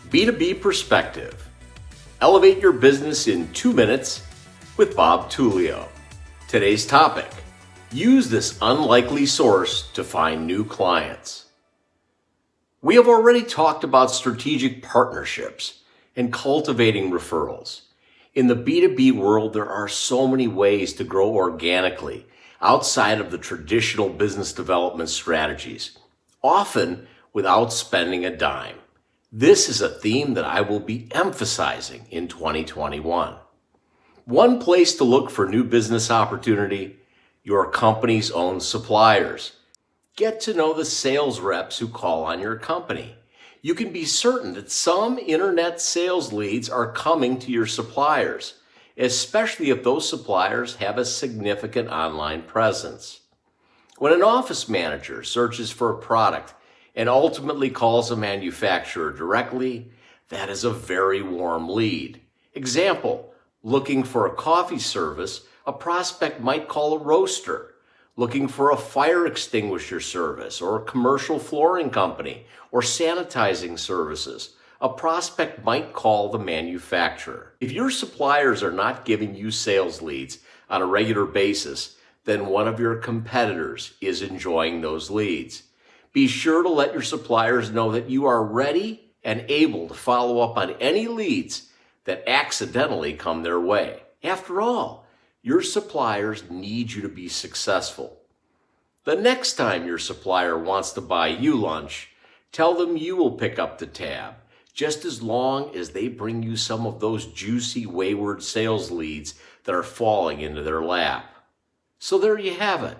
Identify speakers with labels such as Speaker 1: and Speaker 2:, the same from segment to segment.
Speaker 1: B2B Perspective. Elevate your business in 2 minutes with Bob Tullio. Today's topic: use this unlikely source to find new clients. We have already talked about strategic partnerships and cultivating referrals. In the B2B world, there are so many ways to grow organically outside of the traditional business development strategies, often without spending a dime. This is a theme that I will be emphasizing in 2021. One place to look for new business opportunity: your company's own suppliers. Get to know the sales reps who call on your company. You can be certain that some internet sales leads are coming to your suppliers, especially if those suppliers have a significant online presence. When an office manager searches for a product and ultimately calls a manufacturer directly, that is a very warm lead. Example: looking for a coffee service, a prospect might call a roaster. Looking for a fire extinguisher service or a commercial flooring company or sanitizing services, a prospect might call the manufacturer. If your suppliers are not giving you sales leads on a regular basis, then one of your competitors is enjoying those leads. Be sure to let your suppliers know that you are ready and able to follow up on any leads that accidentally come their way. After all, your suppliers need you to be successful. The next time your supplier wants to buy you lunch, tell them you will pick up the tab, just as long as they bring you some of those juicy wayward sales leads that are falling into their lap. So there you have it.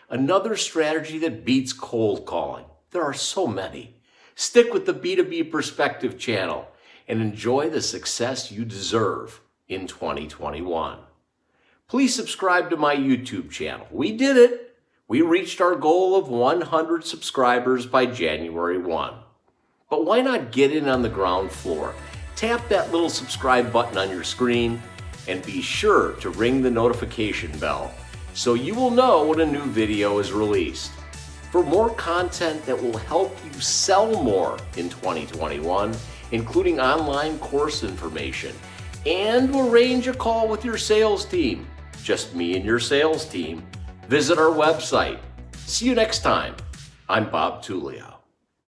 Speaker 1: Another strategy that beats cold calling. There are so many. Stick with the B2B Perspective channel and enjoy the success you deserve in 2021. Please subscribe to my YouTube channel. We did it. We reached our goal of 100 subscribers by January 1. But why not get in on the ground floor? Tap that little subscribe button on your screen and be sure to ring the notification bell so you will know when a new video is released. For more content that will help you sell more in 2021, including online course information, and arrange a call with your sales team, just me and your sales team, visit our website. See you next time. I'm Bob Tullio.